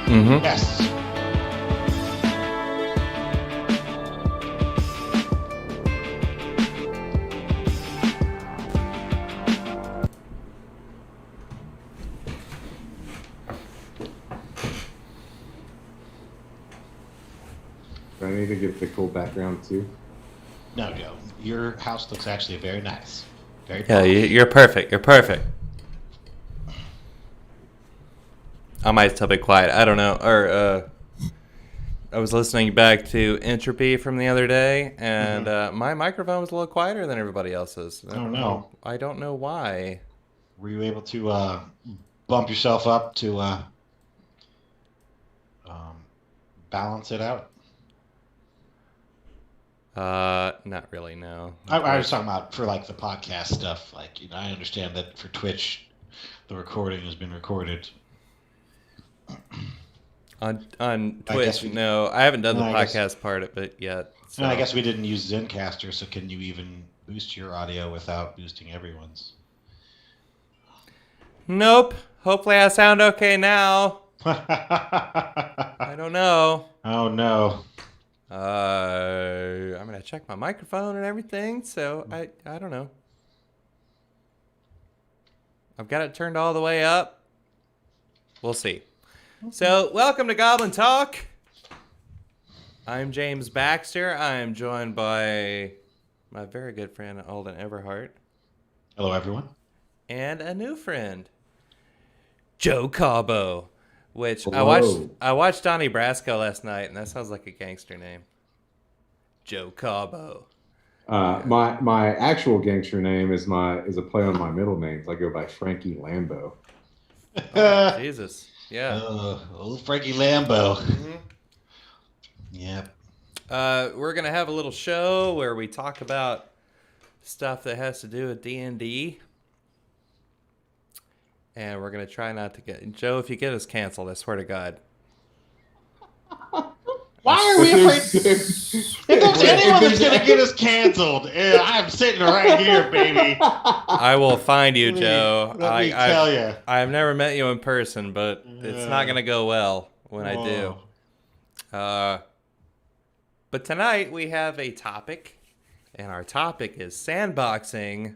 Mm-hmm. Yes. Do I need to get the cool background too? No, Joe. Your house looks actually very nice. Very Yeah, polished. you're perfect. You're perfect. I might still be quiet. I don't know. Or I was listening back to Entropy from the other day, and my microphone was a little quieter than everybody else's. I Oh, don't no. know. I don't know why. Were you able to bump yourself up to balance it out? Not really. No. I was talking about for like the podcast stuff. Like, I understand that for Twitch, the recording has been recorded. On I guess Twitch, no, I haven't done the No, I guess- podcast part of it yet. So. And I guess we didn't use Zencaster, so can you even boost your audio without boosting everyone's? Nope. Hopefully, I sound okay now. I I don't know. Oh no. I'm gonna check my microphone and everything. So I don't know. I've got it turned all the way up. We'll see. So, welcome to Goblin Talk. I'm James Baxter. I am joined by my very good friend Alden Everhart Hello, everyone. and a new friend, Joe Cabo. Which Hello. I watched Donnie Brasco last night, and that sounds like a gangster name. Joe Cabo. My actual gangster name is a play on my middle names. I go by Frankie Lambo. Oh, Jesus. Yeah. Old Frankie Lambo. Mm-hmm. Yep. We're gonna have a little show where we talk about stuff that has to do with D&D, and we're gonna try not to get Joe. If you get us canceled, I swear to God. Why are we afraid? If If there's anyone that's gonna get us canceled, I'm sitting right here, baby. I will find you, Joe. Let me tell you. I've never met you in person, but it's not gonna go well when I do. But tonight we have a topic, and our topic is sandboxing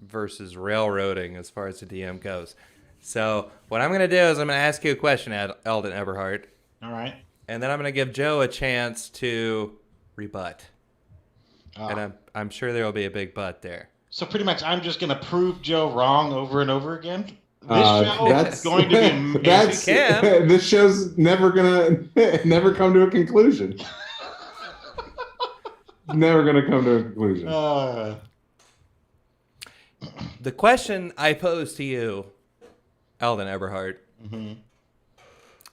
versus railroading as far as the DM goes. So what I'm going to do is I'm going to ask you a question, Eldon Eberhart. All right. And then I'm going to give Joe a chance to rebut. And I'm sure there will be a big but there. So pretty much, I'm just gonna prove Joe wrong over and over again. This show that's is going to be amazing. That's You can. this show's never come to a conclusion. Never gonna come to a conclusion. The question I pose to you, Eldon Eberhart,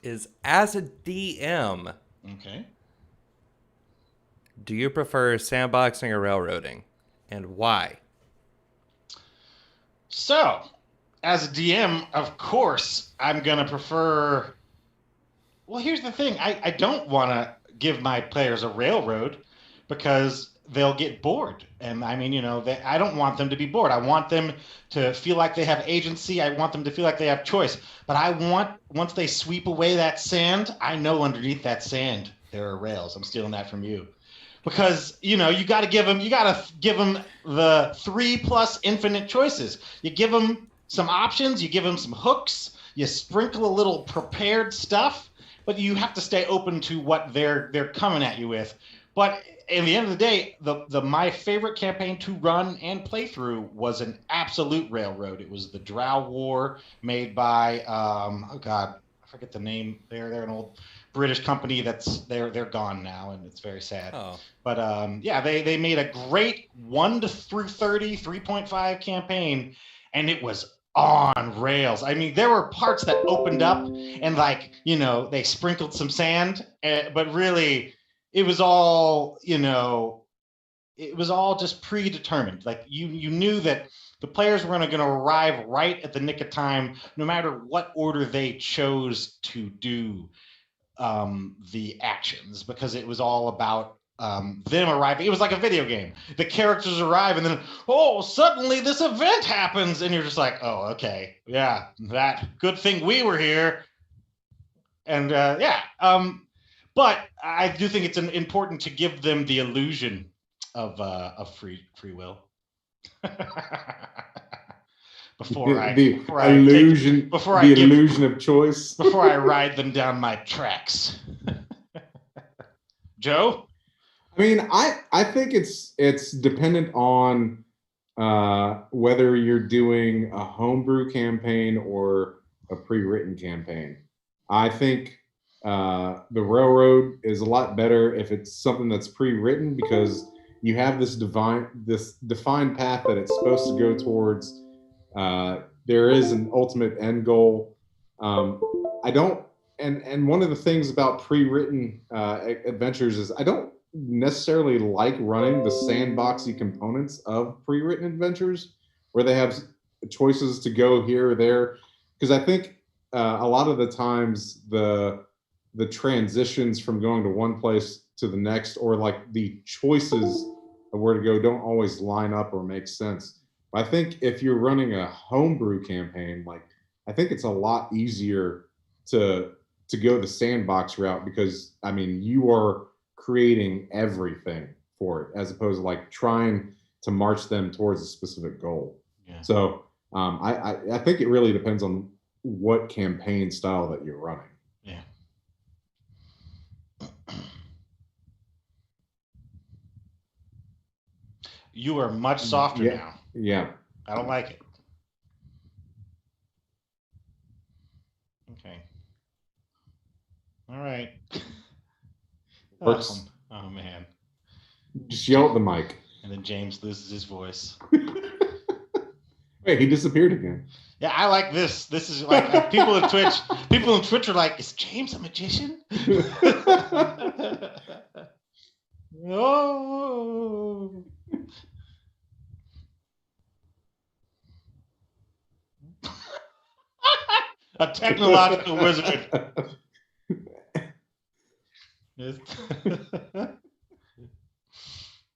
is as a DM, Okay. do you prefer sandboxing or railroading? And why? So, as a DM, of course, I'm going to prefer... Well, here's the thing. I don't want to give my players a railroad because they'll get bored. And I mean, I don't want them to be bored. I want them to feel like they have agency. I want them to feel like they have choice. But I want, once they sweep away that sand, I know underneath that sand there are rails. I'm stealing that from you. Because, you got to give them the 3+ infinite choices. You give them some options, you give them some hooks, you sprinkle a little prepared stuff, but you have to stay open to what they're coming at you with. But in the end of the day, my favorite campaign to run and play through was an absolute railroad. It was the Drow War made by I forget the name. They're an old British company they're gone now, and it's very sad. Oh. But they made a great 1 through 30 3.5 campaign, and it was on rails. I mean, there were parts that opened up and they sprinkled some sand, but really it was all just predetermined. Like you knew that the players were going to arrive right at the nick of time, no matter what order they chose to do the actions, because it was all about them arriving. It was like a video game. The characters arrive, and then suddenly this event happens, and you're just like, oh, okay, yeah, that good thing we were here. And but I do think it's important to give them the illusion of free will. before The I illusion, the illusion of choice. before I ride them down my tracks. Joe? I mean, I think it's dependent on whether you're doing a homebrew campaign or a pre-written campaign. I think the railroad is a lot better if it's something that's pre-written because you have this defined path that it's supposed to go towards. There is an ultimate end goal. I don't, and one of the things about pre-written adventures is I don't necessarily like running the sandboxy components of pre-written adventures where they have choices to go here or there, because I think a lot of the times the transitions from going to one place to the next, or like the choices of where to go, don't always line up or make sense. I think if you're running a homebrew campaign, like I think it's a lot easier to go the sandbox route because I mean you are creating everything for it as opposed to like trying to march them towards a specific goal. Yeah. So I think it really depends on what campaign style that you're running. Yeah. You are much softer now. Yeah. I don't like it. Okay. All right. Works. Oh man. Just yell at the mic. And then James loses his voice. Wait, he disappeared again. Yeah, I like this. This is like people in Twitch. People in Twitch are like, "Is James a magician?" Oh. A technological wizard.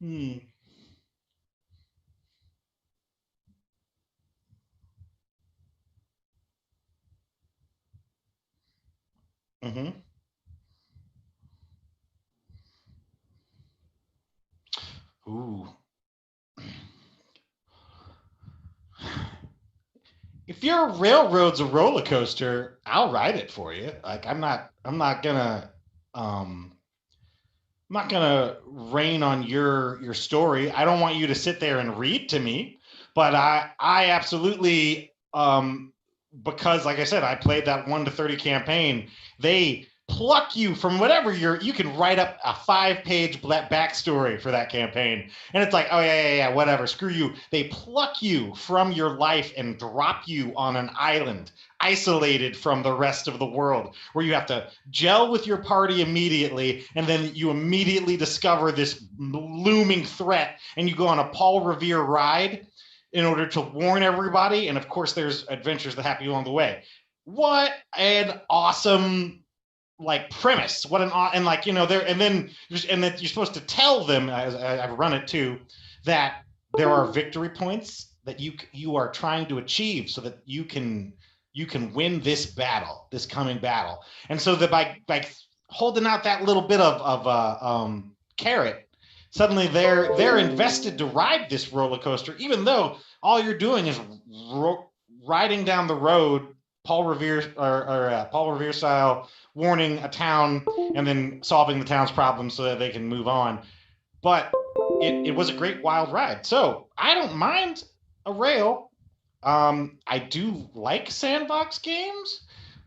Hmm. Mm-hmm. Ooh. If your railroad's a roller coaster, I'll ride it for you. Like I'm not gonna rain on your story. I don't want you to sit there and read to me, but I absolutely because like I said, I played that 1 to 30 campaign. They pluck you from whatever you can write up a 5-page backstory for that campaign. And it's like, oh yeah, whatever, screw you. They pluck you from your life and drop you on an island, isolated from the rest of the world, where you have to gel with your party immediately, and then you immediately discover this looming threat, and you go on a Paul Revere ride in order to warn everybody. And of course, there's adventures that happen along the way. What an awesome like premise! What an and like there and then that you're supposed to tell them. I've run it too, that there are victory points that you are trying to achieve so that you can win this battle, this coming battle. And so that by holding out that little bit of carrot, suddenly they're invested to ride this roller coaster, even though all you're doing is riding down the road, Paul Revere Paul Revere style, warning a town and then solving the town's problems so that they can move on. But it was a great wild ride. So I don't mind a rail. I do like sandbox games,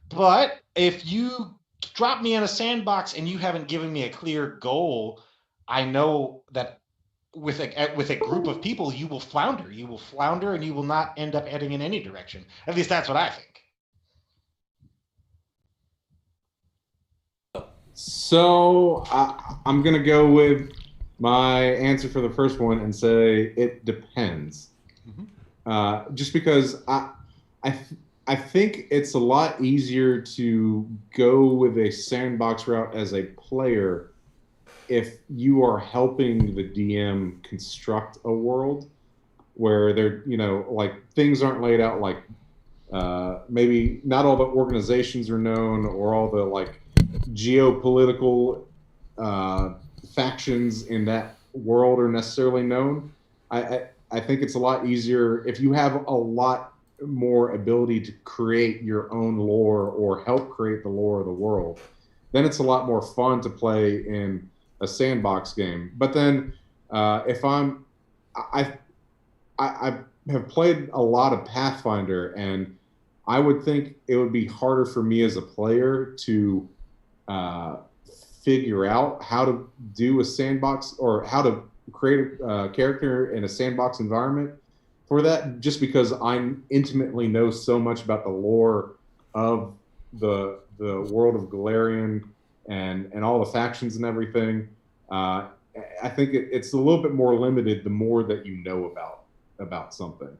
but if you drop me in a sandbox and you haven't given me a clear goal, I know that with a group of people, you will flounder. You will flounder, and you will not end up heading in any direction. At least that's what I think. So I'm going to go with my answer for the first one and say it depends. Mm-hmm. Just because I think it's a lot easier to go with a sandbox route as a player if you are helping the DM construct a world where they're, like things aren't laid out like maybe not all the organizations are known or all the like geopolitical factions in that world are necessarily known. I think it's a lot easier if you have a lot more ability to create your own lore or help create the lore of the world. Then it's a lot more fun to play in a sandbox game. But then if I have played a lot of Pathfinder, and I would think it would be harder for me as a player to figure out how to do a sandbox or how to create a character in a sandbox environment for that, just because I intimately know so much about the lore of the world of Galarian and all the factions and everything. I think it's a little bit more limited the more that you know about something.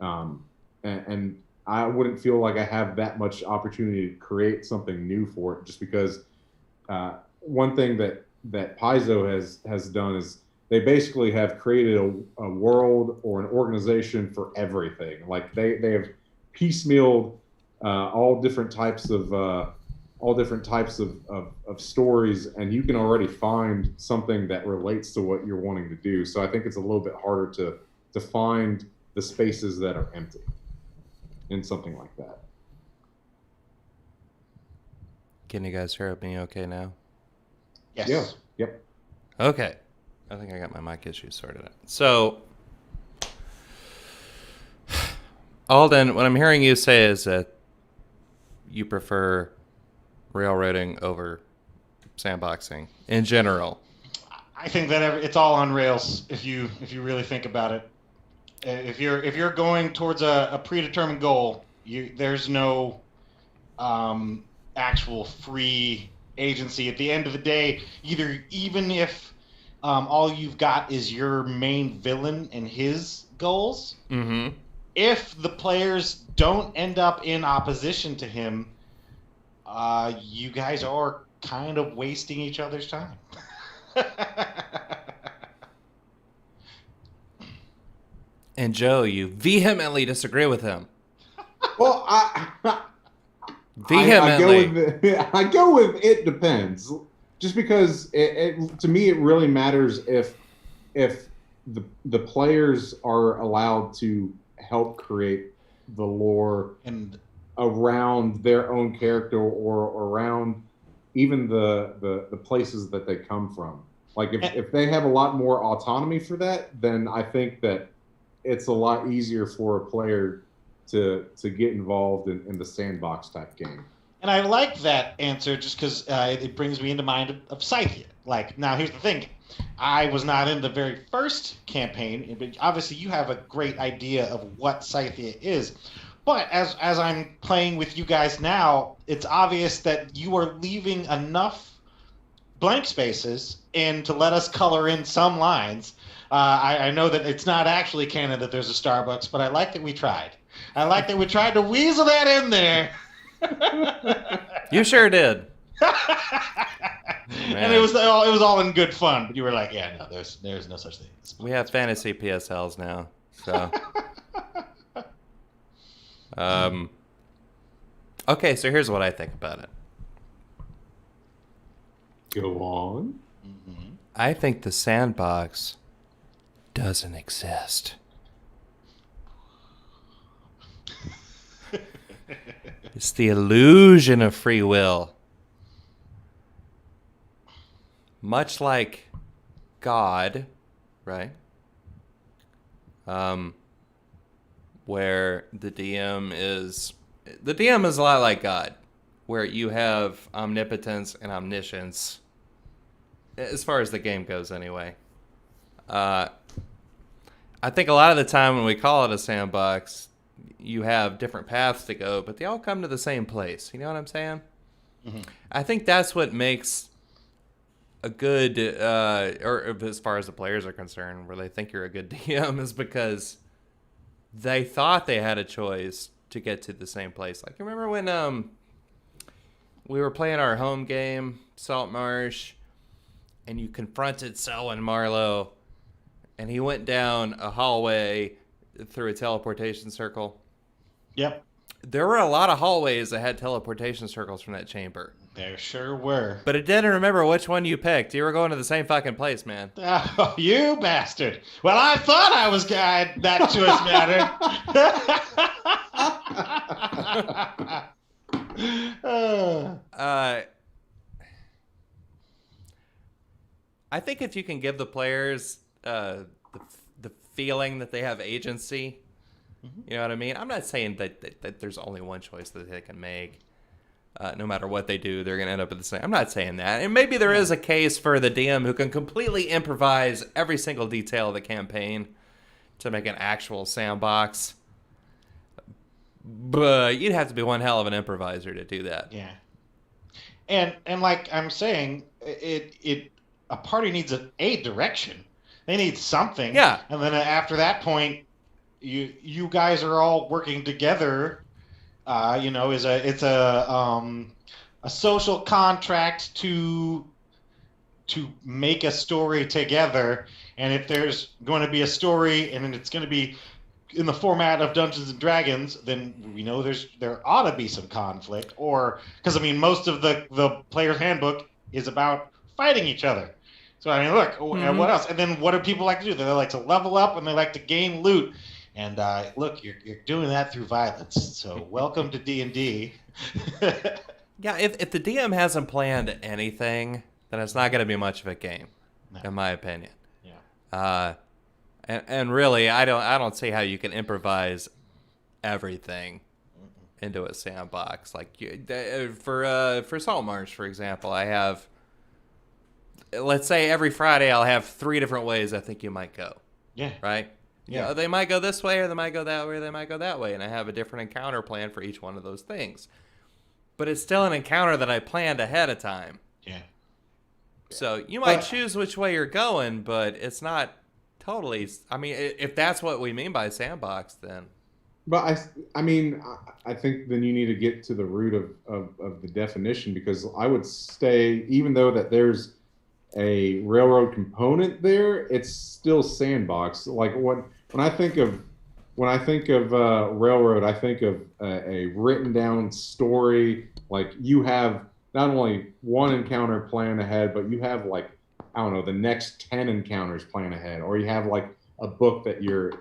And I wouldn't feel like I have that much opportunity to create something new for it, just because one thing that Paizo has done is they basically have created a world or an organization for everything. Like they have piecemealed all different types of stories, and you can already find something that relates to what you're wanting to do. So I think it's a little bit harder to find the spaces that are empty in something like that. Can you guys hear me okay now? Yes. Yeah. Yep. Okay. I think I got my mic issues sorted out. So, Alden, what I'm hearing you say is that you prefer railroading over sandboxing in general. I think that it's all on rails if you really think about it. If you're going towards a predetermined goal, there's no actual free agency. At the end of the day, even if all you've got is your main villain and his goals, if the players don't end up in opposition to him, you guys are kind of wasting each other's time. And Joe, you vehemently disagree with him. Well, Vehemently. I go with it depends. Just because to me it really matters if the players are allowed to help create the lore And around their own character or around even the places that they come from. Like if they have a lot more autonomy for that, then I think that it's a lot easier for a player to get involved in the sandbox type game. And I like that answer just because it brings me into mind of Scythia. Like, now here's the thing. I was not in the very first campaign, but obviously you have a great idea of what Scythia is. But as I'm playing with you guys now, it's obvious that you are leaving enough blank spaces in to let us color in some lines. I know that it's not actually canon that there's a Starbucks, but I like that we tried. I like that we tried to weasel that in there. You sure did. And it was all in good fun. But you were like, yeah, no, there's no such thing. We have fantasy PSLs now, so. Okay, so here's what I think about it. Go on. Mm-hmm. I think the sandbox doesn't exist. It's the illusion of free will. Much like God, right? Where the DM is a lot like God, where you have omnipotence and omniscience, as far as the game goes anyway. I think a lot of the time when we call it a sandbox, you have different paths to go, but they all come to the same place. You know what I'm saying? Mm-hmm. I think that's what makes a good, or as far as the players are concerned, where they think you're a good DM, is because they thought they had a choice to get to the same place. Like, remember when we were playing our home game, Salt Marsh, and you confronted Selwyn Marlowe, and he went down a hallway through a teleportation circle? Yep. There were a lot of hallways that had teleportation circles from that chamber. There sure were. But it didn't remember which one you picked. You were going to the same fucking place, man. Oh, you bastard. Well, I thought I was that choice mattered. I think if you can give the players the feeling that they have agency, you know what I mean? I'm not saying that there's only one choice that they can make. No matter what they do, they're going to end up with the same. I'm not saying that. And maybe there is a case for the DM who can completely improvise every single detail of the campaign to make an actual sandbox. But you'd have to be one hell of an improviser to do that. Yeah. And like I'm saying, a party needs a direction. They need something. Yeah. And then after that point, you guys are all working together. It's a social contract to make a story together. And if there's going to be a story and it's going to be in the format of Dungeons and Dragons, then we know there ought to be some conflict. Or because most of the player's handbook is about fighting each other. So look, what else? And then what do people like to do? They like to level up and they like to gain loot. And look, you're doing that through violence. So welcome to D&D. Yeah, if the DM hasn't planned anything, then it's not going to be much of a game, in my opinion. Yeah. And really, I don't see how you can improvise everything into a sandbox. Like for Saltmarsh, for example, I have. Let's say every Friday I'll have 3 different ways I think you might go. Yeah. Right? Yeah. They might go this way, or they might go that way, or they might go that way. And I have a different encounter plan for each one of those things. But it's still an encounter that I planned ahead of time. Yeah. So you might choose which way you're going, but it's not totally... if that's what we mean by sandbox, then... But I think then you need to get to the root of the definition, because I would say, even though that there's a railroad component there, it's still sandbox. Like when I think of railroad, I think of a written down story. Like you have not only one encounter plan ahead, but you have the next 10 encounters plan ahead, or you have a book that you're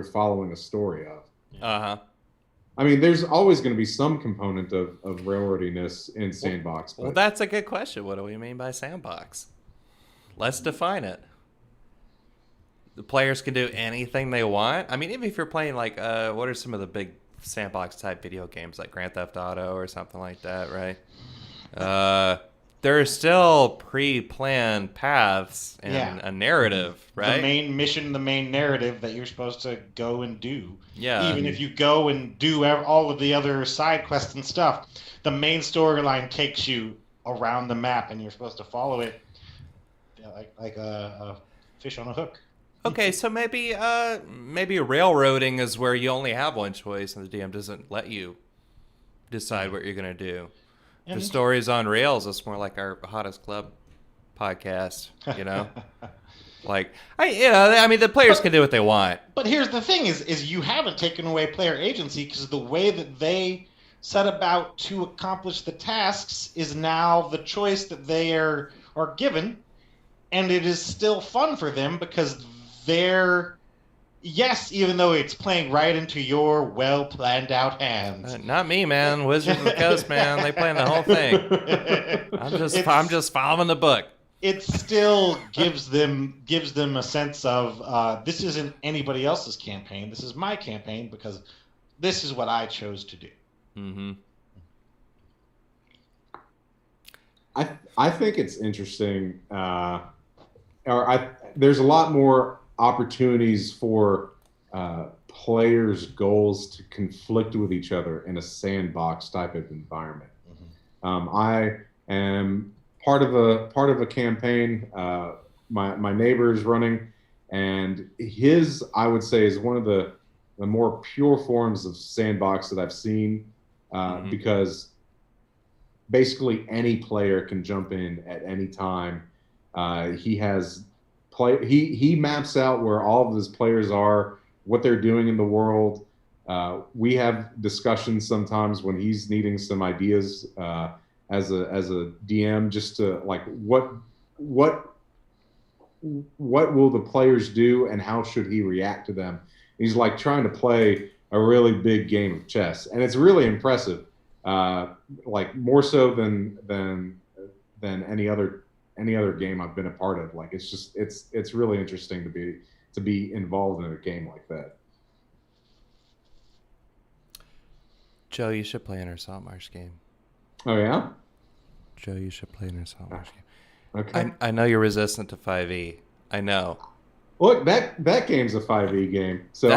following a story of. Uh-huh. There's always going to be some component of railroadiness in sandbox. Well, that's a good question. What do we mean by sandbox? Let's define it. The players can do anything they want. Even if you're playing what are some of the big sandbox type video games like Grand Theft Auto or something like that, right? There are still pre-planned paths and a narrative, right? The main mission, the main narrative that you're supposed to go and do. Yeah. Even if you go and do all of the other side quests and stuff, the main storyline takes you around the map, and you're supposed to follow it like a fish on a hook. Okay, so maybe railroading is where you only have one choice, and the DM doesn't let you decide what you're gonna do. The Stories on Rails is more like our Hottest Club podcast, you know? The players can do what they want. But here's the thing is you haven't taken away player agency, because the way that they set about to accomplish the tasks is now the choice that they are given, and it is still fun for them because even though it's playing right into your well planned out hands. Not me, man. Wizards of the Coast, man. They plan the whole thing. I'm just following the book. It still gives them a sense of this isn't anybody else's campaign. This is my campaign because this is what I chose to do. Mm-hmm. I think it's interesting. There's a lot more opportunities for players' goals to conflict with each other in a sandbox type of environment. Mm-hmm. I am part of a campaign. My neighbor is running, and his, I would say, is one of the more pure forms of sandbox that I've seen, because basically any player can jump in at any time. He maps out where all of his players are, what they're doing in the world, We have discussions sometimes when he's needing some ideas as a DM, just to like what will the players do and how should he react to them. He's like trying to play a really big game of chess, and it's really impressive. Like more so than any other game I've been a part of. Like it's really interesting to be involved in a game like that. Joe, you should play in our Saltmarsh game. Oh yeah. Joe, you should play in our Saltmarsh game. Okay. I know you're resistant to 5e. I know. Look, that game's a 5e game, so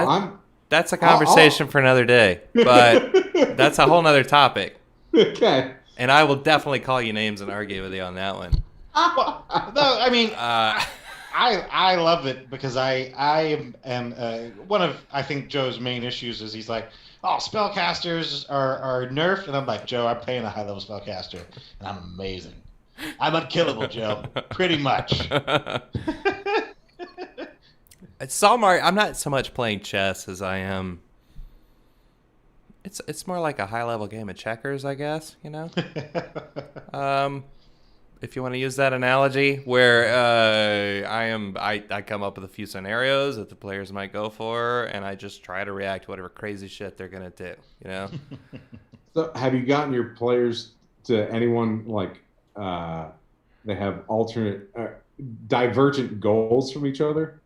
That's a conversation for another day, but that's a whole nother topic. Okay. And I will definitely call you names and argue with you on that one. Well, no, I mean, I love it because I am one of, I think, Joe's main issues is he's like, oh, spellcasters are nerfed, and I'm like, Joe, I'm playing a high level spellcaster, and I'm amazing. I'm unkillable, Joe. Pretty much. Salmar, I'm not so much playing chess as I am. It's more like a high level game of checkers, I guess. You know, if you want to use that analogy, where I come up with a few scenarios that the players might go for, and I just try to react to whatever crazy shit they're gonna do. You know. So, have you gotten your players to anyone like they have alternate, divergent goals from each other?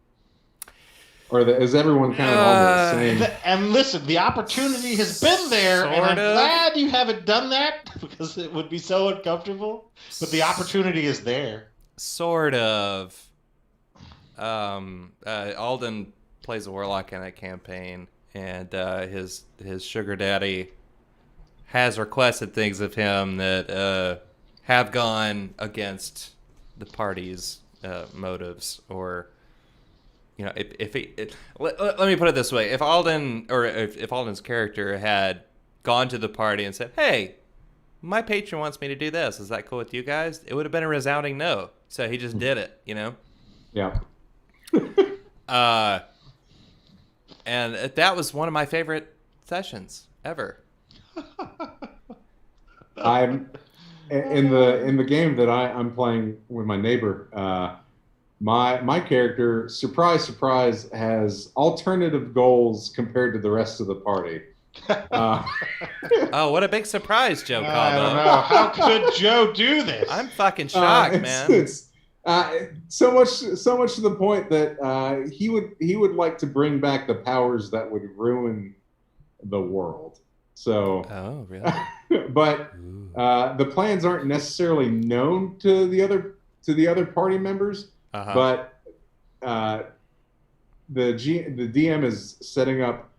Or is everyone kind of all the same? And listen, the opportunity has been there, and I'm glad you haven't done that because it would be so uncomfortable. But the opportunity is there. Sort of. Alden plays a warlock in that campaign, and his sugar daddy has requested things of him that have gone against the party's motives, or you know, let me put it this way: if Alden or if Alden's character had gone to the party and said, "Hey, my patron wants me to do this. Is that cool with you guys?" It would have been a resounding no. So he just did it, you know. Yeah. And that was one of my favorite sessions ever. I'm in the game that I'm playing with my neighbor. My character, surprise, surprise, has alternative goals compared to the rest of the party. Oh, what a big surprise, Joe called I don't know. How could Joe do this? I'm fucking shocked, man. It's so much to the point that he would like to bring back the powers that would ruin the world. So, oh, really? But the plans aren't necessarily known to the other party members. Uh-huh. But the DM is setting up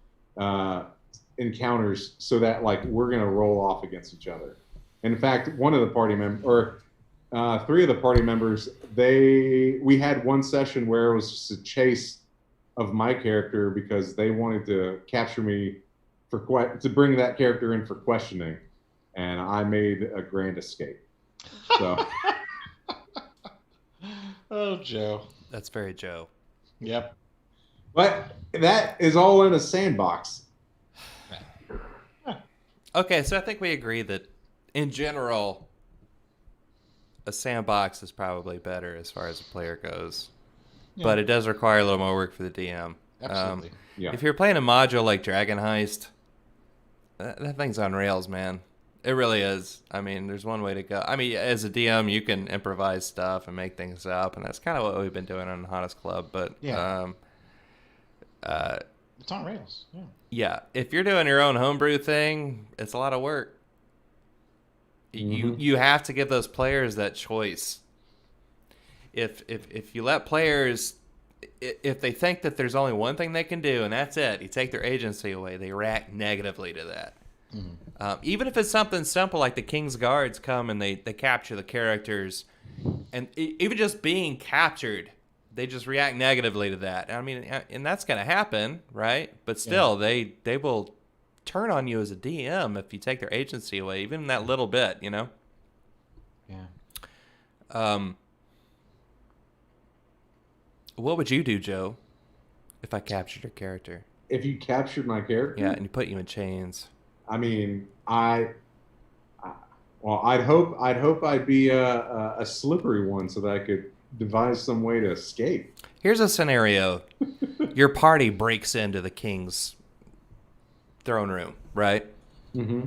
encounters so that like we're gonna roll off against each other. In fact, one of the party three of the party members, we had one session where it was just a chase of my character because they wanted to capture me to bring that character in for questioning, and I made a grand escape. So. Oh, Joe. That's very Joe. Yep. But that is all in a sandbox. Okay, so I think we agree that, in general, a sandbox is probably better as far as a player goes. Yeah. But it does require a little more work for the DM. Absolutely. Yeah. If you're playing a module like Dragon Heist, that thing's on rails, man. It really is. I mean, there's one way to go. I mean, as a DM, you can improvise stuff and make things up, and that's kind of what we've been doing on Hottest Club. But yeah, it's on rails. Yeah. Yeah, if you're doing your own homebrew thing, it's a lot of work. Mm-hmm. You have to give those players that choice. If you let players, if they think that there's only one thing they can do and that's it, you take their agency away, they react negatively to that. Mm-hmm. Even if it's something simple like the King's Guards come and they capture the characters, and even just being captured, they just react negatively to that. I mean, and that's going to happen, right? But still, yeah. they will turn on you as a DM if you take their agency away, even that little bit, you know? Yeah. What would you do, Joe, if I captured your character? if you captured my character, Yeah, and he put you in chains. I mean, well, I'd hope I'd be a slippery one so that I could devise some way to escape. Here's a scenario: your party breaks into the king's throne room, right? Mm-hmm.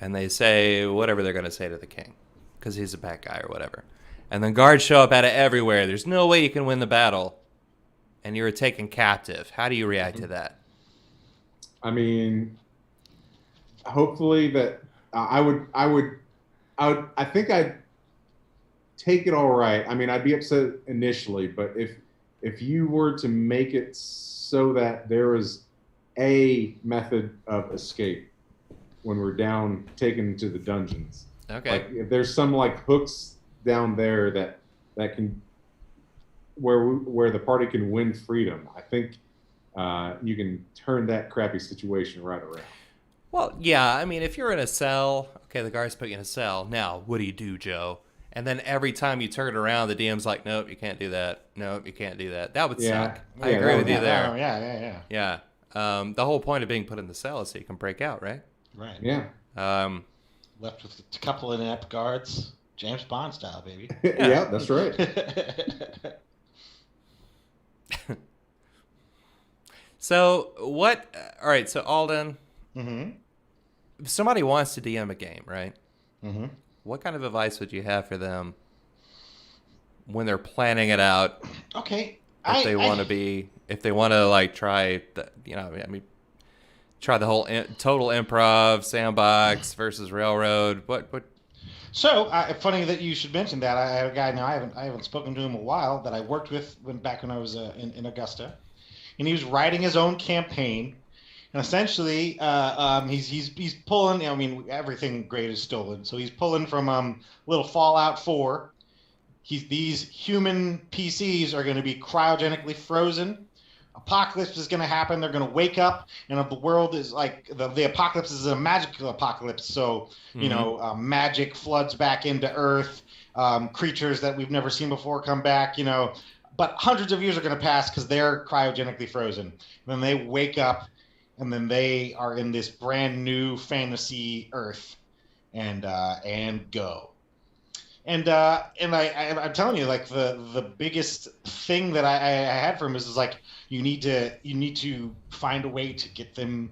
And they say whatever they're going to say to the king because he's a bad guy or whatever. And then guards show up out of everywhere. There's no way you can win the battle. And you're taken captive. How do you react to that? I mean, hopefully that I think I'd take it all right. I mean, I'd be upset initially, but if you were to make it so that there was a method of escape when we're down taken to the dungeons, Okay. like if there's some like hooks down there that can where the party can win freedom, I think you can turn that crappy situation right around. Well, yeah. I mean, if you're in a cell, okay, the guards put you in a cell. Now, what do you do, Joe? And then every time you turn around, the DM's like, nope, you can't do that. Nope, you can't do that. That would suck. I Yeah, agree that with would- you there. Oh, yeah. Yeah. The whole point of being put in the cell is so you can break out, right? Right. Yeah. Left with a couple of inept guards, James Bond style, baby. Yeah, that's right. So what? All right. So Alden, Mm-hmm. if somebody wants to DM a game, right? Mm-hmm. What kind of advice would you have for them when they're planning it out? Okay. If they want to like try the, I mean, try the whole total improv, Sandbox versus Railroad. What? So funny that you should mention that. I have a guy now. I haven't spoken to him in a while that I worked with back when I was in Augusta, and he was writing his own campaign. And essentially, he's pulling. I mean, everything great is stolen, so he's pulling from little Fallout 4. These human PCs are going to be cryogenically frozen. Apocalypse is going to happen. They're going to wake up, and the world is like the apocalypse is a magical apocalypse. So magic floods back into Earth. Creatures that we've never seen before come back. But hundreds of years are going to pass because they're cryogenically frozen. And then they wake up, and then they are in this brand new fantasy Earth, and go. And I'm telling you, like the biggest thing that I had for him is like you need to find a way to get them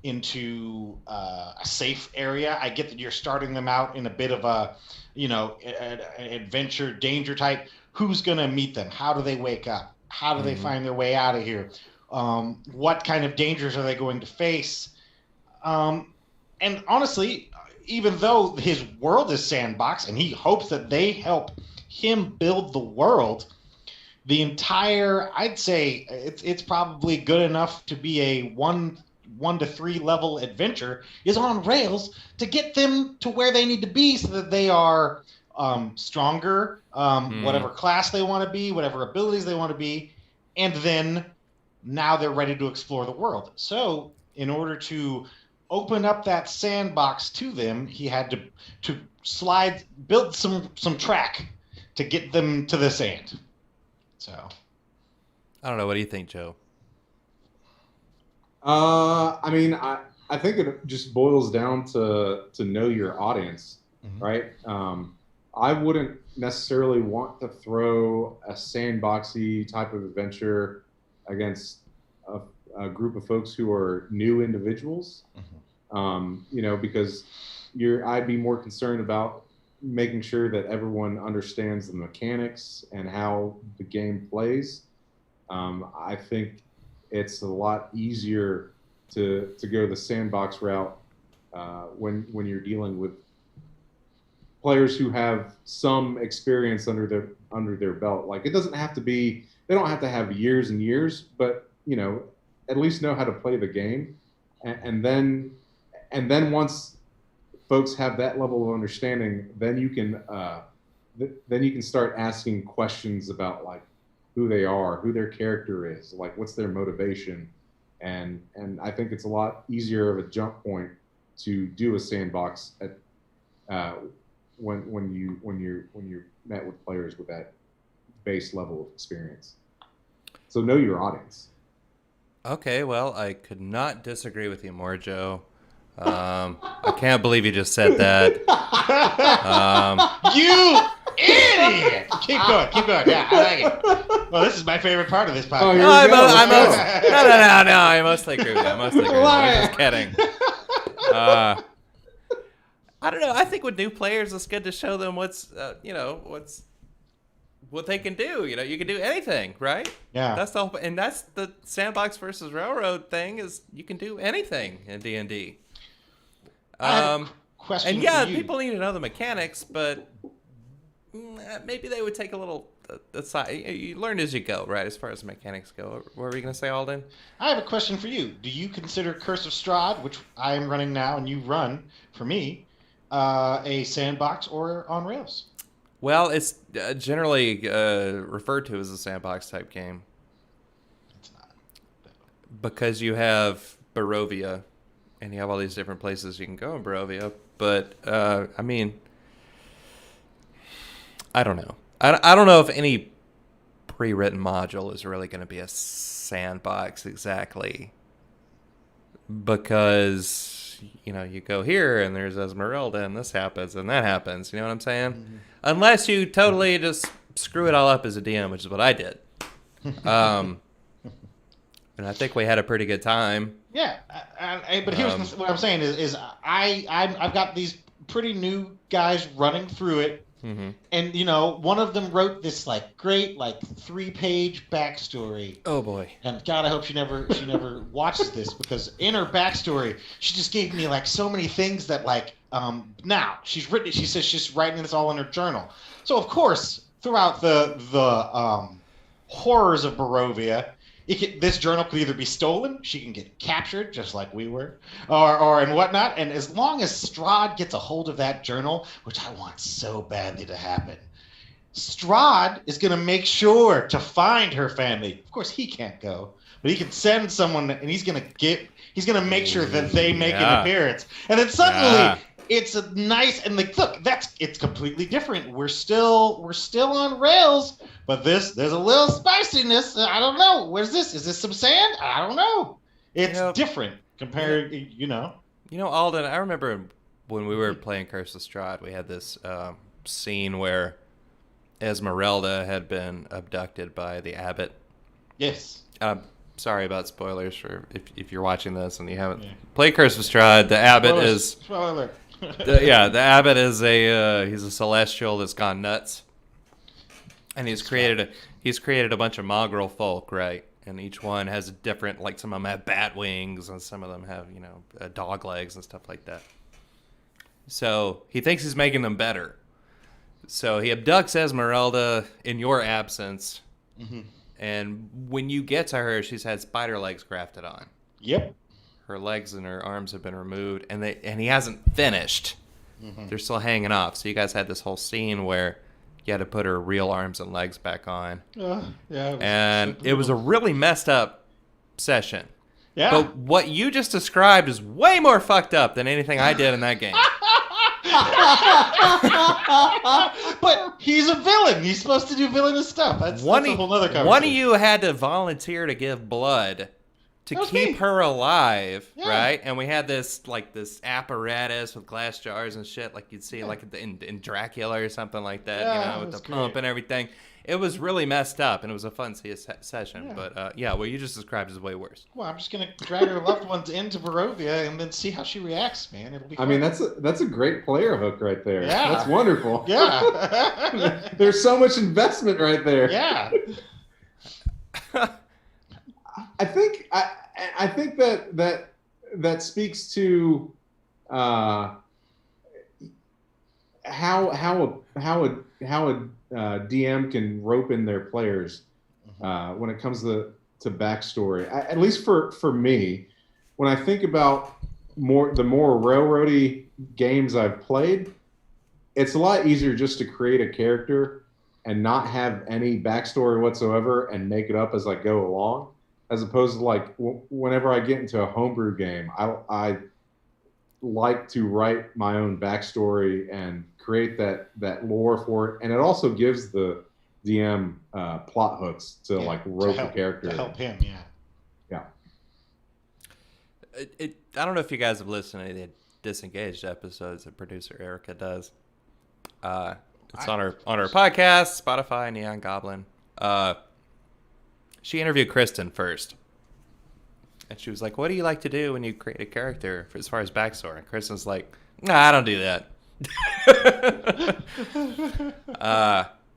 into a safe area. I get that you're starting them out in a bit of a an adventure danger type. Who's gonna meet them? How do they wake up? How do they find their way out of here? What kind of dangers are they going to face? And honestly, even though his world is Sandbox and he hopes that they help him build the world, the entire, I'd say it's probably good enough to be a one to 3 level adventure is on rails to get them to where they need to be so that they are stronger, whatever class they want to be, whatever abilities they want to be, and then now they're ready to explore the world. So in order to open up that sandbox to them, he had to build some track to get them to the sand. So I don't know. What do you think, Joe? I mean, I think it just boils down to know your audience, right? I wouldn't necessarily want to throw a sandboxy type of adventure against a group of folks who are new individuals. Because I'd be more concerned about making sure that everyone understands the mechanics and how the game plays. I think it's a lot easier to go the sandbox route when you're dealing with players who have some experience under their belt. Like, it doesn't have to be, they don't have to have years and years, but at least know how to play the game. And then once folks have that level of understanding, then you can start asking questions about like who they are, who their character is, like what's their motivation, and I think it's a lot easier of a jump point to do a sandbox at when you're met with players with that base level of experience. So know your audience. Okay, well, I could not disagree with you more, Joe. I can't believe you just said that. You idiot! Keep going, keep going. Yeah, I like it. Well, this is my favorite part of this Oh, podcast. here No, we I, go. mo- I Let's most, go. no. I mostly agree with you. I mostly agree with you. I'm just kidding. I don't know. I think with new players, it's good to show them what's what they can do. You can do anything, right? Yeah. That's the whole, and that's the Sandbox versus Railroad thing is you can do anything in D&D. I have a question And yeah, for you. people need to know the mechanics, but maybe they would take a little aside. You learn as you go, right? As far as the mechanics go. What were you going to say, Alden? I have a question for you. Do you consider Curse of Strahd, which I am running now and you run for me, a sandbox or on rails? Well, it's generally referred to as a sandbox type game It's not. because you have Barovia, and you have all these different places you can go in Barovia. But I mean, I don't know. I don't know if any pre-written module is really going to be a sandbox exactly, because you go here and there's Esmeralda and this happens and that happens. You know what I'm saying? Mm-hmm. Unless you totally just screw it all up as a DM, which is what I did. And I think we had a pretty good time. Yeah, but here's what I'm saying is I've got these pretty new guys running through it, and one of them wrote this great 3-page backstory. Oh boy! And God, I hope she never watches this, because in her backstory she just gave me so many things that now she's written it. She says she's writing this all in her journal. So of course throughout the horrors of Barovia, this journal could either be stolen, she can get captured just like we were, or and whatnot. And as long as Strahd gets a hold of that journal, which I want so badly to happen, Strahd is going to make sure to find her family. Of course, he can't go, but he can send someone, and he's going to make sure that they make an appearance. And then suddenly it's a nice, and look, it's completely different. We're still on rails, but there's a little spiciness. I don't know. What is this? Is this some sand? I don't know. It's different compared, Alden, I remember when we were playing Curse of Strahd, we had this scene where Esmeralda had been abducted by the abbot. Yes. Sorry about spoilers for if you're watching this and you haven't played Curse of Strahd. The abbot is spoiler. the abbot is he's a celestial that's gone nuts, and he's created a bunch of mongrel folk, right? And each one has a different, some of them have bat wings and some of them have dog legs and stuff like that. So he thinks he's making them better. So he abducts Esmeralda in your absence, and when you get to her, she's had spider legs grafted on. Yep. Her legs and her arms have been removed, and he hasn't finished. They're still hanging off. So you guys had this whole scene where you had to put her real arms and legs back on. Yeah. It was a really messed up session. Yeah. But what you just described is way more fucked up than anything I did in that game. But he's a villain. He's supposed to do villainous stuff. That's a whole other conversation. One of you had to volunteer to give blood to keep her alive, right? And we had this apparatus with glass jars and shit, like you'd see in Dracula or something like that, with the pump and everything. It was really messed up, and it was a fun session. Yeah. But what you just described is way worse. Well, I'm just gonna drag her loved ones into Barovia and then see how she reacts, man. It'll be fun. I mean, that's a great player hook right there. Yeah. That's wonderful. Yeah. There's so much investment right there. Yeah. I think that speaks to how a DM can rope in their players when it comes to backstory. At least for me, when I think about the more railroady games I've played, it's a lot easier just to create a character and not have any backstory whatsoever and make it up as I go along, as opposed to whenever I get into a homebrew game, I like to write my own backstory and create that lore for it, and it also gives the DM plot hooks to rope the character. To help him, Yeah. I don't know if you guys have listened to any of the Disengaged episodes that producer Erica does. It's on her podcast, Spotify, Neon Goblin. She interviewed Kristen first. And she was like, what do you like to do when you create a character as far as backstory? And Kristen's like, nah, I don't do that.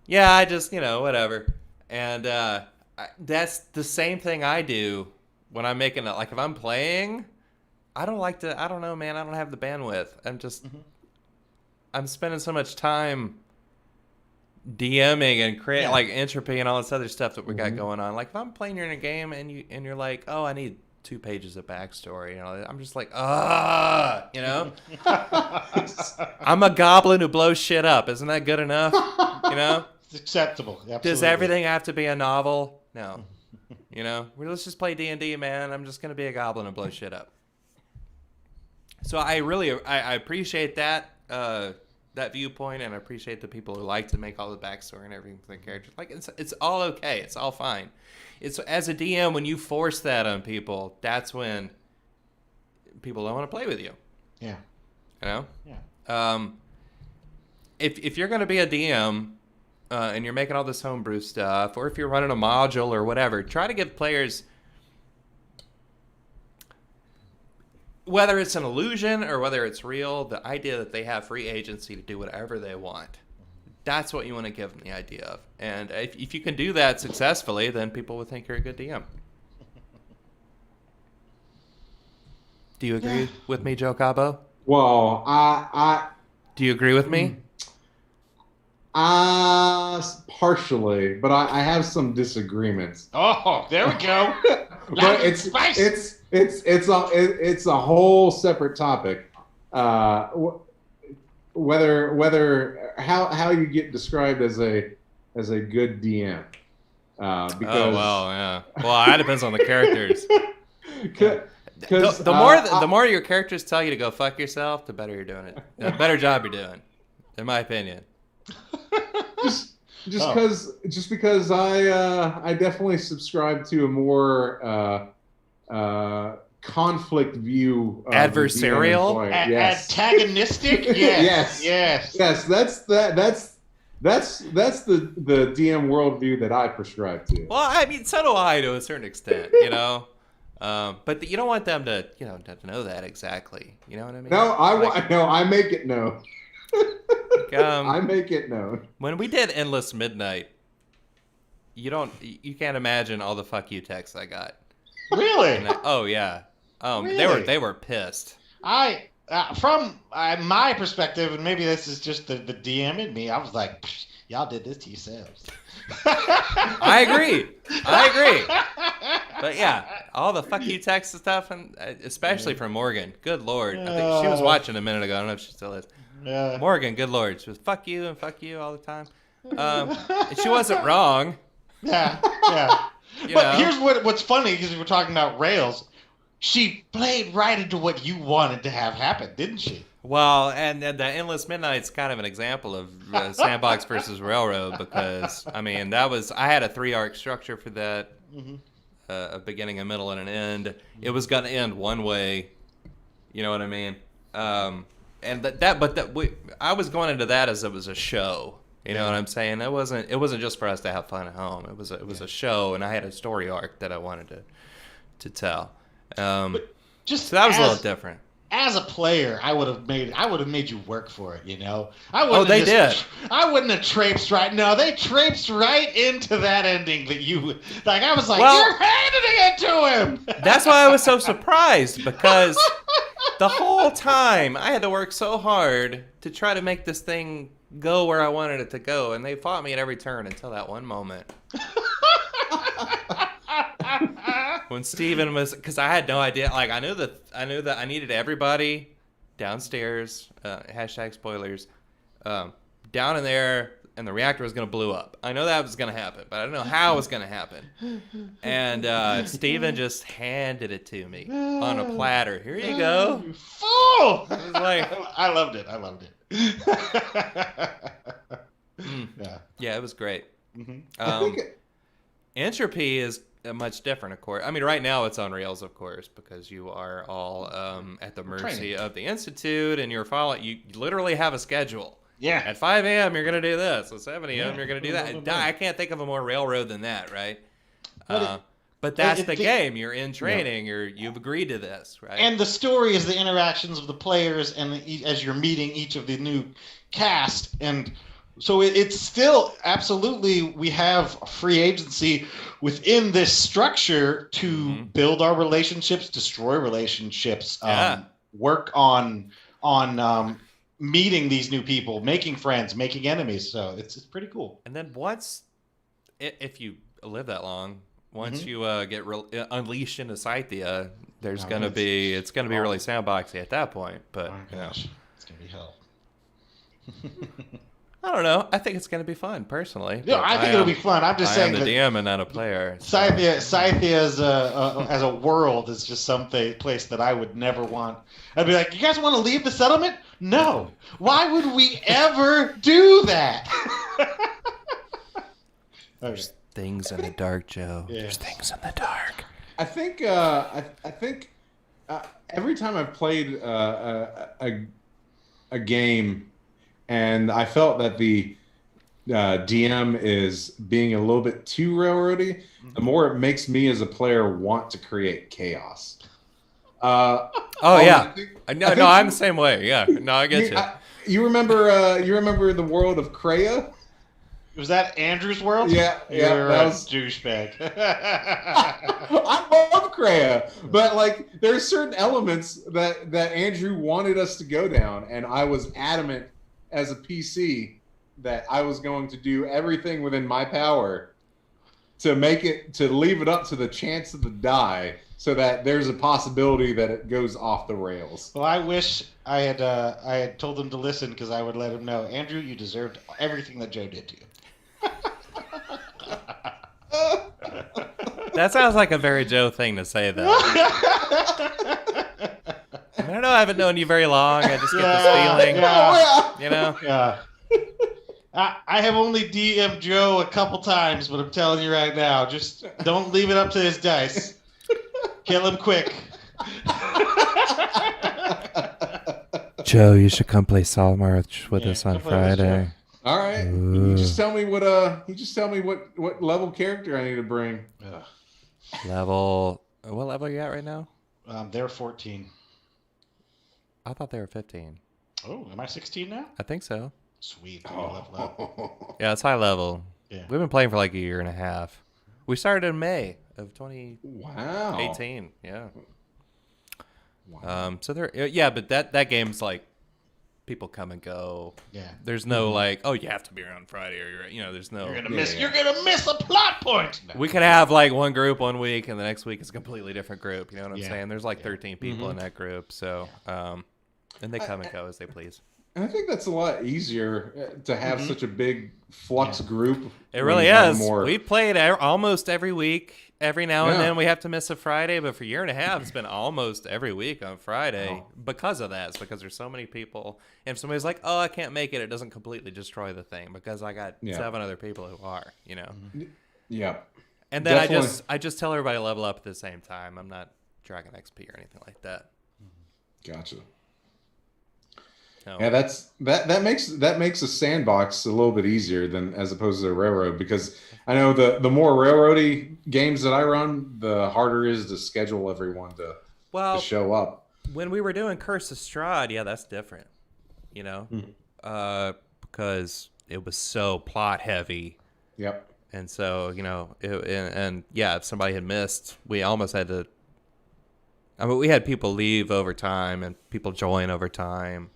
Yeah, I just, whatever. And that's the same thing I do when I'm making it. Like, if I'm playing, I don't know, man. I don't have the bandwidth. I'm spending so much time DMing and creating like entropy and all this other stuff that we got going on. Like, if I'm playing you're in a game and you're like, oh, I need 2 pages of backstory, I'm just like, I'm a goblin who blows shit up. Isn't that good enough? It's acceptable. Absolutely. Does everything have to be a novel? No. Let's just play D&D, man. I'm just gonna be a goblin and blow shit up. So I appreciate that that viewpoint, and I appreciate the people who like to make all the backstory and everything for the characters. Like, it's all okay. It's all fine. It's, as a DM, when you force that on people, that's when people don't want to play with you. Yeah. Yeah. If you're going to be a DM and you're making all this homebrew stuff, or if you're running a module or whatever, try to give players, whether it's an illusion or whether it's real, the idea that they have free agency to do whatever they want. That's what you want to give them the idea of. And if you can do that successfully, then people will think you're a good DM. Do you agree with me, Joe Cabo? Well, Do you agree with me? Partially, but I have some disagreements. Oh, there we go. But it's a whole separate topic. Whether how you get described as a good DM. Because that depends on the characters. The more your characters tell you to go fuck yourself, the better you're doing it. The better job you're doing, in my opinion. Just because I definitely subscribe to a more conflict view of adversarial, antagonistic. Yes. That's the DM worldview that I prescribe to. Well, I mean, so do I to a certain extent, but you don't want them to know that exactly. You know what I mean? No, I make it known. I make it known. When we did Endless Midnight, you can't imagine all the fuck you texts I got. Really? Really? They were pissed. From my perspective, and maybe this is just the DM in me, I was like, y'all did this to yourselves. I agree. But yeah, all the fuck you text and stuff, and especially from Morgan. Good Lord. I think she was watching a minute ago. I don't know if she still is. Morgan, good Lord. She was fuck you all the time. And she wasn't wrong. Yeah. But here's what's funny, because we're talking about Rails. She played right into what you wanted to have happen, didn't she? Well, and the Endless Midnight's kind of an example of Sandbox versus Railroad, because I had a 3-arc structure for that, a beginning, a middle, and an end. It was going to end one way, you know what I mean? I was going into that as it was a show. You know what I'm saying? It wasn't just for us to have fun at home. It was a show, and I had a story arc that I wanted to tell. So that was a little different. As a player, I would have made you work for it, did. I wouldn't have traipsed right. No, they traipsed right into that ending that you like. I was like, you're handing it to him. That's why I was so surprised, because the whole time I had to work so hard to try to make this thing go where I wanted it to go, and they fought me at every turn until that one moment. When Steven was, because I had no idea, like I knew that I needed everybody downstairs, hashtag spoilers, down in there, and the reactor was going to blow up. I know that was going to happen, but I don't know how it was going to happen. And Steven just handed it to me on a platter. Here you go. You fool! I loved it. Yeah, it was great. I think Entropy is much different, of course. I mean, right now it's on rails, of course, because you are all at the mercy Training. of the Institute, and you're following. You literally have a schedule. Yeah. At 5 a.m., you're going to do this. At 7 a.m., Yeah. you're going to do that. I can't think of a more railroad than that, right? But But that's the the- game. You're in training. You've agreed to this, right? And the story is the interactions of the players, and as you're meeting each of the new cast, and so it's still absolutely we have free agency within this structure to build our relationships, destroy relationships, work on meeting these new people, making friends, making enemies. So it's pretty cool. And then if you live that long, once you get unleashed into Scythia, it's gonna be really sandboxy at that point. But it's gonna be hell. I don't know. I think it's gonna be fun, personally. Yeah, I think it'll be fun. I'm just saying I'm the that DM and not a player. So. Scythia as a world is just some place that I would never want. I'd be like, you guys want to leave the settlement? No. Why would we ever do that? There's things in the dark, Joe. Yeah. There's things in the dark. I think every time I've played a game, and I felt that the DM is being a little bit too railroady, the more it makes me as a player want to create chaos. Yeah. I'm the same way. Yeah. No, I get you. You remember the world of Kreia? Was that Andrew's world? Yeah, You're that a was douchebag. I love Kreia, but like there's certain elements that Andrew wanted us to go down, and I was adamant as a PC that I was going to do everything within my power to leave it up to the chance of the die, so that there's a possibility that it goes off the rails. Well, I wish I had told him to listen, because I would let him know, Andrew, you deserved everything that Joe did to you. That sounds like a very Joe thing to say, though. I don't know. I haven't known you very long. I just get this feeling. You know? Yeah. I have only DM'd Joe a couple times, but I'm telling you right now, just don't leave it up to his dice. Kill him quick. Joe, you should come play Solid March with us on Friday. All right. You just tell me what level character I need to bring. What level are you at right now? They're 14. I thought they were 15. Oh, am I 16 now? I think so. Sweet. Level up. Yeah, it's high level. Yeah. We've been playing for like a year and a half. We started in May of 2018. Wow. Yeah. Wow. So but that game's like people come and go. Yeah. There's no like, oh, you have to be around Friday, or there's no. You're gonna miss a plot point. No. We could have like one group one week, and the next week is a completely different group. You know what I'm saying? There's like 13 people in that group, so and they come and go as they please. And I think that's a lot easier to have such a big flux group. It really is. We played almost every week. Every now and then we have to miss a Friday, but for a year and a half, it's been almost every week on Friday because of that. It's because there's so many people. And if somebody's like, oh, I can't make it, it doesn't completely destroy the thing because I got 7 other people who are, Yeah. And then I just tell everybody to level up at the same time. I'm not dragging XP or anything like that. Gotcha. No. Yeah, that makes a sandbox a little bit easier than as opposed to a railroad, because I know the more railroady games that I run, the harder it is to schedule everyone to show up. When we were doing Curse of Strahd, that's different, because it was so plot heavy. Yep. And so if somebody had missed, we almost had to. I mean, we had people leave over time and people join over time.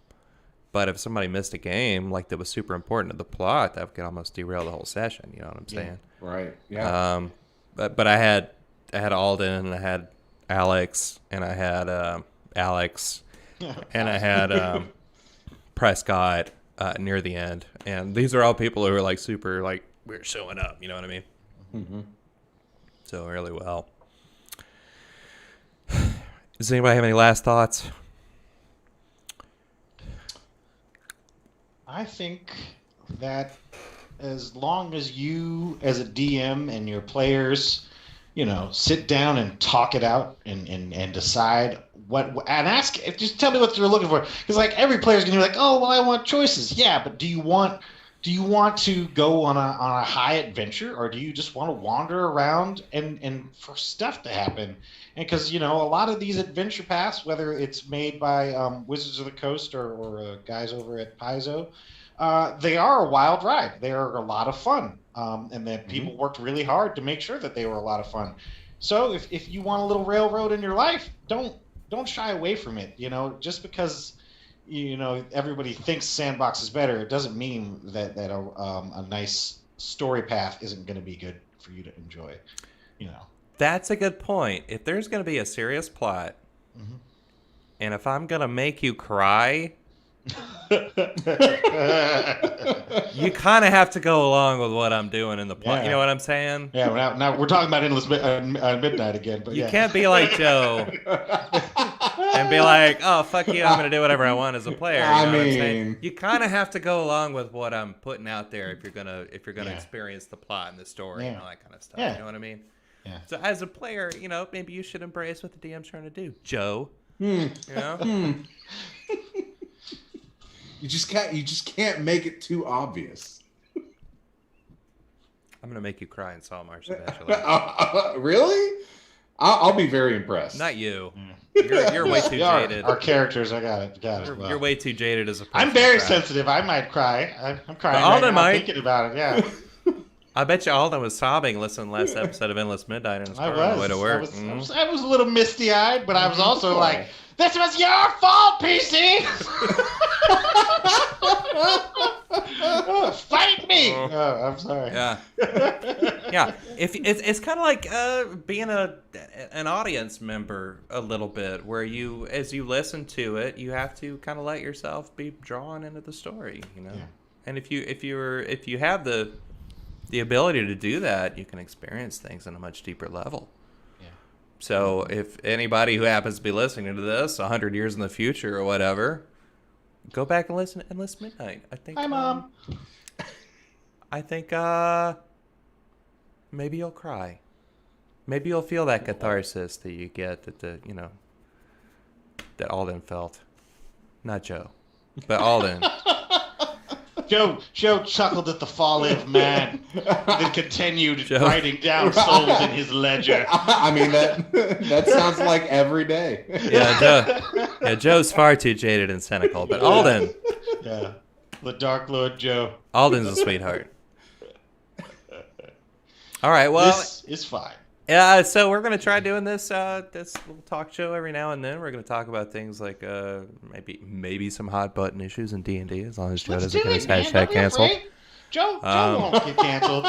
But if somebody missed a game like that was super important to the plot, that could almost derail the whole session. You know what I'm saying? Right. Yeah. But I had Alden, and I had Alex, and I had Alex, and I had Prescott near the end. And these are all people who are like super like we're showing up. You know what I mean? Mm-hmm. So really well. Does anybody have any last thoughts? I think that as long as you, as a DM, and your players, sit down and talk it out and decide and ask, just tell me what you're looking for. Because like every player's gonna be like, oh, well, I want choices. Yeah, but do you want to go on a high adventure, or do you just want to wander around and for stuff to happen? And because a lot of these adventure paths, whether it's made by Wizards of the Coast or guys over at Paizo, they are a wild ride. They are a lot of fun, and that people worked really hard to make sure that they were a lot of fun. So if you want a little railroad in your life, don't shy away from it. Just because everybody thinks Sandbox is better, it doesn't mean that a nice story path isn't going to be good for you to enjoy. That's a good point. If there's going to be a serious plot, and if I'm going to make you cry, you kind of have to go along with what I'm doing in the plot. Yeah. You know what I'm saying? Yeah. Now we're talking about Endless Midnight again, but you can't be like Joe and be like, "Oh, fuck you! I'm going to do whatever I want as a player." You know what I'm saying? You kind of have to go along with what I'm putting out there if you're gonna experience the plot and the story and all that kind of stuff. Yeah. You know what I mean? Yeah. So as a player, maybe you should embrace what the DM's trying to do, Joe. You just can't make it too obvious. I'm gonna make you cry in Saltmarsh eventually. Really? I'll be very impressed. Not you. You're way too jaded. Our characters, I got it. You're way too jaded as a person. I'm very sensitive. I might cry. I'm crying Alden right now might. thinking about it. Yeah. I bet you Alden was sobbing listening to the last episode of Endless Midnight in his car on the way to work. I was a little misty-eyed, but I was also like, this was your fault, PC! Fight me! Oh, I'm sorry. Yeah. Yeah. If it's kind of like being an audience member a little bit, where as you listen to it, you have to kind of let yourself be drawn into the story, Yeah. And if you have the ability to do that, you can experience things on a much deeper level. Yeah. So if anybody who happens to be listening to this 100 years in the future or whatever, go back and listen to Endless Midnight. I think. Hi, Mom. I think maybe you'll cry. Maybe you'll feel that catharsis that you get that Alden felt. Not Joe, but Alden. Joe chuckled at the folly of man, then continued writing down souls in his ledger. I mean, that sounds like every day. Yeah, Joe's far too jaded and cynical, but Alden. Yeah, the Dark Lord Joe. Alden's a sweetheart. All right, well, this is fine. Yeah, so we're gonna try doing this little talk show every now and then. We're gonna talk about things like maybe some hot button issues in D&D, as long as Joe doesn't get his hashtag canceled. Joe won't get canceled.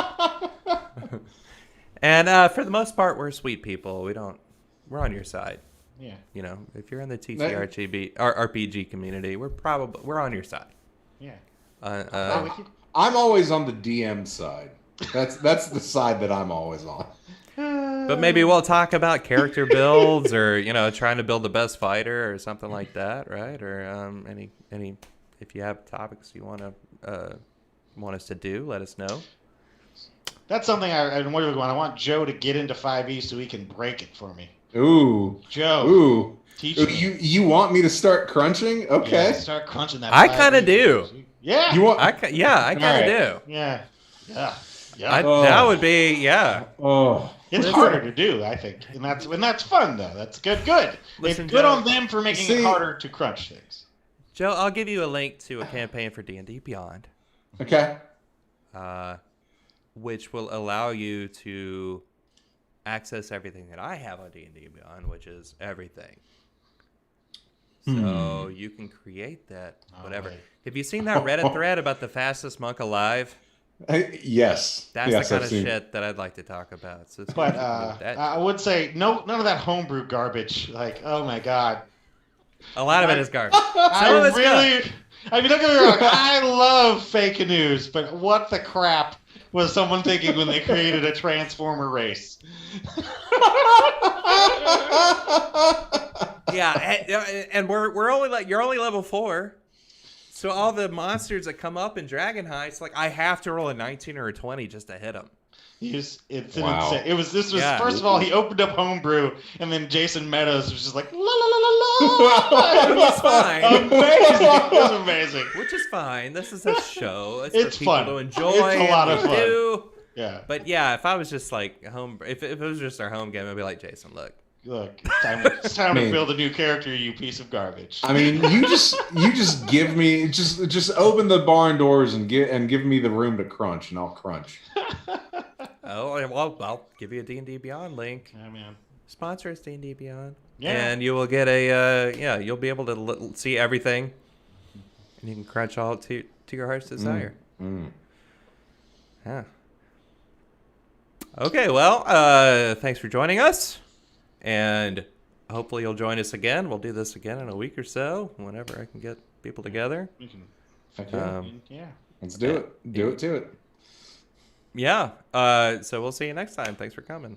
And for the most part, we're sweet people. We're on your side. Yeah. If you're in the RPG community, we're on your side. Yeah. I'm always on the DM side. That's the side that I'm always on. But maybe we'll talk about character builds, or trying to build the best fighter, or something like that, right? Or any if you have topics you want us to do, let us know. That's something I want Joe to get into 5e so he can break it for me. Ooh, Joe. Ooh, teach me. You want me to start crunching? Okay, yeah, start crunching that. I kind of do. Yeah. You want? I kind of do. Yeah. Yeah. That would be Oh. It's harder to do, I think, and that's fun though. That's good. Listen, it's good Joe, on them for making it harder to crunch things. Joe, I'll give you a link to a campaign for D&D Beyond. Okay. Which will allow you to access everything that I have on D&D Beyond, which is everything. So you can create that, whatever. Right. Have you seen that Reddit thread about the fastest monk alive? Yes. That's the kind of shit that I'd like to talk about. So but I would say none of that homebrew garbage. Like, oh my god, a lot of it is garbage. I mean, don't get me wrong. I love fake news, but what the crap was someone thinking when they created a Transformer race? Yeah, and we're only you're only level 4. So all the monsters that come up in Dragon Heist, I have to roll a 19 or a 20 just to hit them. It's Wow. insane. This was Yeah. first of all, he opened up homebrew, and then Jason Meadows was just like la la la la la. Which is fine. Amazing. It was amazing. Which is fine. This is a show. It's for people fun. to enjoy. It's a lot of and we fun. do. Yeah. But yeah, if I was just like if it was just our home game, I'd be like, Jason, look. Look, it's time to Man. build a new character, you piece of garbage. I mean, you just give me just open the barn doors and give me the room to crunch, and I'll crunch. Oh, well, I'll give you a D&D Beyond link. Yeah, man. Sponsor us, D&D Beyond. Yeah. And you will get you'll be able to see everything. And you can crunch all to your heart's desire. Yeah. Okay, well, thanks for joining us. And hopefully you'll join us again. We'll do this again in a week or so, whenever I can get people together. We can. Heck yeah. Yeah. Let's do it. Do it to it. Yeah. So we'll see you next time. Thanks for coming.